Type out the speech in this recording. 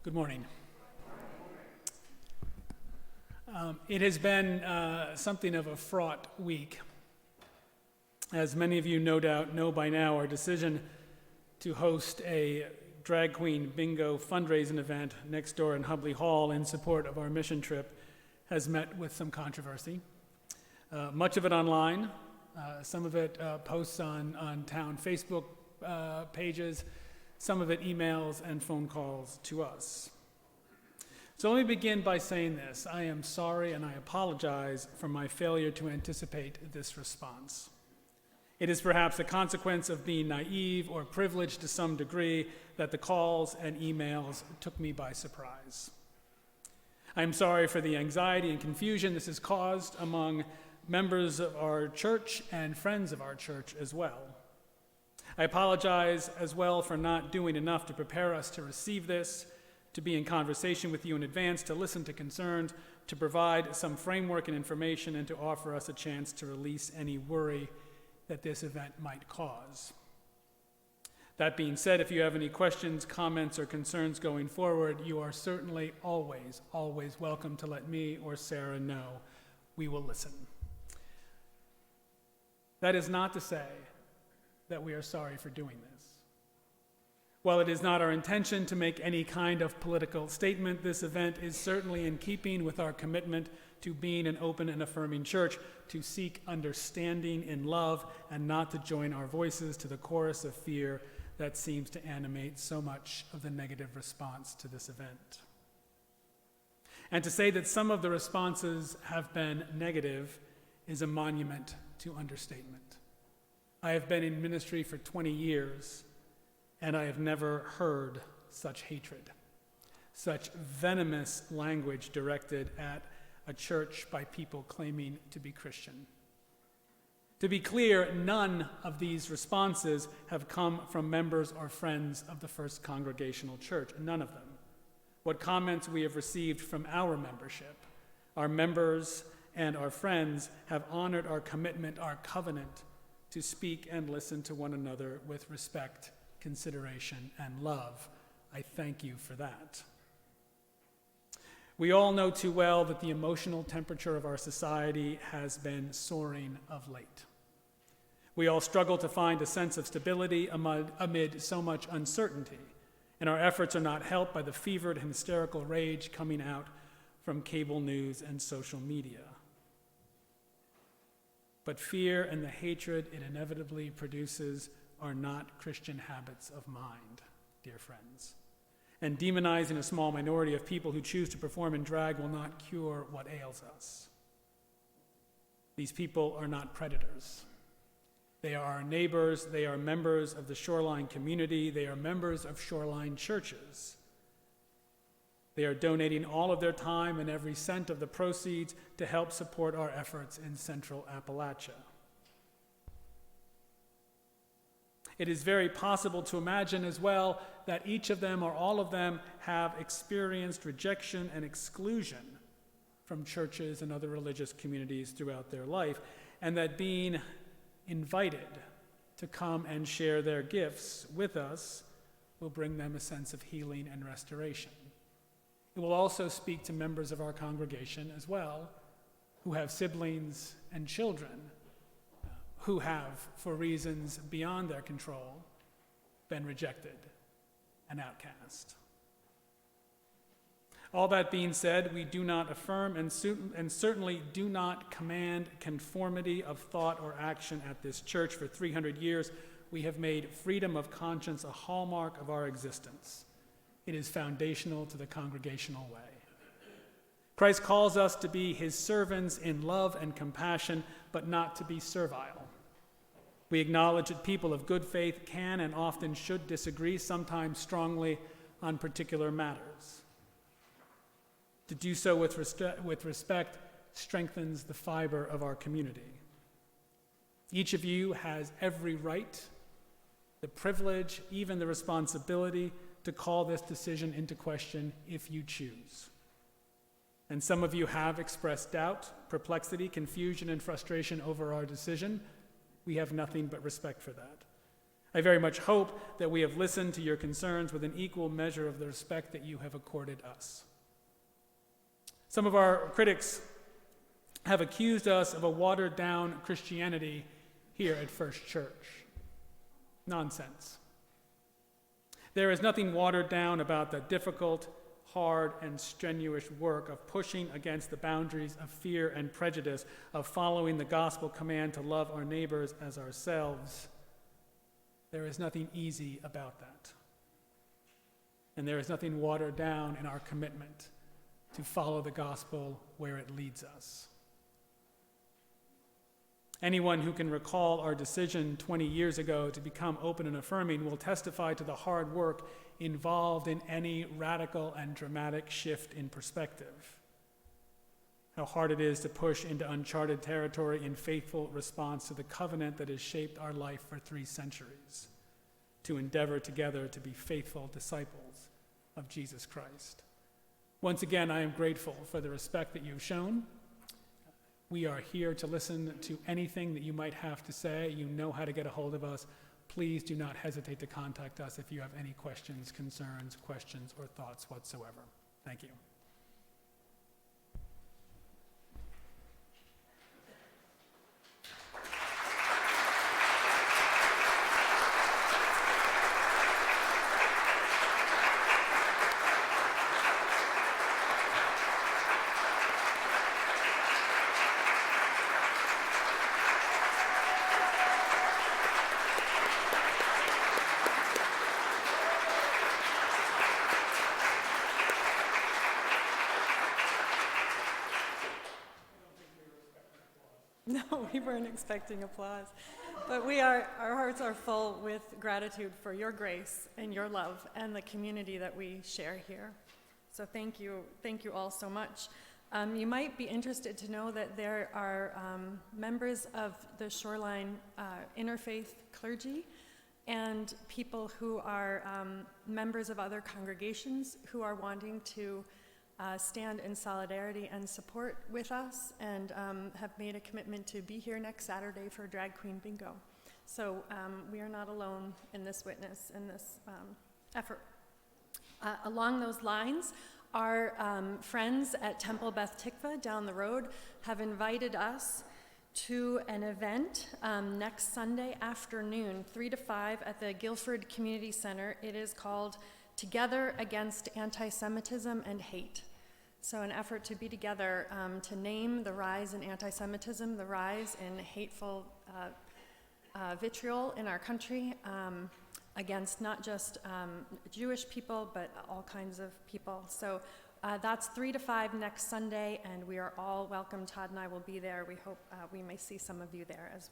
Good morning. It has been something of a fraught week. As many of you no doubt know by now, our decision to host a drag queen bingo fundraising event next door in Hubley Hall in support of our mission trip has met with some controversy. Much of it online, some of it posts on town Facebook pages, some of it emails and phone calls to us. So let me begin by saying this. I am sorry and I apologize for my failure to anticipate this response. It is perhaps a consequence of being naive or privileged to some degree that the calls and emails took me by surprise. I am sorry for the anxiety and confusion this has caused among members of our church and friends of our church as well. I apologize as well for not doing enough to prepare us to receive this, to be in conversation with you in advance, to listen to concerns, to provide some framework and information, and to offer us a chance to release any worry that this event might cause. That being said, if you have any questions, comments, or concerns going forward, you are certainly always welcome to let me or Sarah know. We will listen. That is not to say that we are sorry for doing this. While it is not our intention to make any kind of political statement, this event is certainly in keeping with our commitment to being an open and affirming church, to seek understanding in love, and not to join our voices to the chorus of fear that seems to animate so much of the negative response to this event. And to say that some of the responses have been negative is a monument to understatement. I have been in ministry for 20 years, and I have never heard such hatred, such venomous language directed at a church by people claiming to be Christian. To be clear, none of these responses have come from members or friends of the First Congregational Church, none of them. What comments we have received from our membership, our members and our friends have honored our commitment, our covenant, to speak and listen to one another with respect, consideration, and love. I thank you for that. We all know too well that the emotional temperature of our society has been soaring of late. We all struggle to find a sense of stability amid so much uncertainty, and our efforts are not helped by the fevered and hysterical rage coming out from cable news and social media. But fear and the hatred it inevitably produces are not Christian habits of mind, dear friends. And demonizing a small minority of people who choose to perform in drag will not cure what ails us. These people are not predators. They are our neighbors, they are members of the Shoreline community, they are members of Shoreline churches. They are donating all of their time and every cent of the proceeds to help support our efforts in Central Appalachia. It is very possible to imagine as well that each of them or all of them have experienced rejection and exclusion from churches and other religious communities throughout their life, and that being invited to come and share their gifts with us will bring them a sense of healing and restoration. It will also speak to members of our congregation as well, who have siblings and children who have, for reasons beyond their control, been rejected and outcast. All that being said, we do not affirm and certainly do not command conformity of thought or action at this church. For 300 years, we have made freedom of conscience a hallmark of our existence. It is foundational to the congregational way. Christ calls us to be his servants in love and compassion, but not to be servile. We acknowledge that people of good faith can and often should disagree, sometimes strongly, on particular matters. To do so with respect strengthens the fiber of our community. Each of you has every right, the privilege, even the responsibility to call this decision into question if you choose. And some of you have expressed doubt, perplexity, confusion, and frustration over our decision. We have nothing but respect for that. I very much hope that we have listened to your concerns with an equal measure of the respect that you have accorded us. Some of our critics have accused us of a watered-down Christianity here at First Church. Nonsense. There is nothing watered down about the difficult, hard, and strenuous work of pushing against the boundaries of fear and prejudice, of following the gospel command to love our neighbors as ourselves. There is nothing easy about that. And there is nothing watered down in our commitment to follow the gospel where it leads us. Anyone who can recall our decision 20 years ago to become open and affirming will testify to the hard work involved in any radical and dramatic shift in perspective. How hard it is to push into uncharted territory in faithful response to the covenant that has shaped our life for 3 centuries, to endeavor together to be faithful disciples of Jesus Christ. Once again, I am grateful for the respect that you've shown. We are here to listen to anything that you might have to say. You know how to get a hold of us. Please do not hesitate to contact us if you have any questions, concerns, or thoughts whatsoever. Thank you. No, we weren't expecting applause. But our hearts are full with gratitude for your grace and your love and the community that we share here. So thank you all so much. You might be interested to know that there are members of the Shoreline interfaith clergy and people who are members of other congregations who are wanting to stand in solidarity and support with us and have made a commitment to be here next Saturday for Drag Queen Bingo. So we are not alone in this witness, in this effort. Along those lines, our friends at Temple Beth Tikva down the road have invited us to an event next Sunday afternoon, 3 to 5 at the Guilford Community Center. It is called Together Against Anti-Semitism and Hate. So an effort to be together to name the rise in anti-Semitism, the rise in hateful vitriol in our country against not just Jewish people, but all kinds of people. So that's 3 to 5 next Sunday, and we are all welcome. Todd and I will be there. We hope we may see some of you there as well.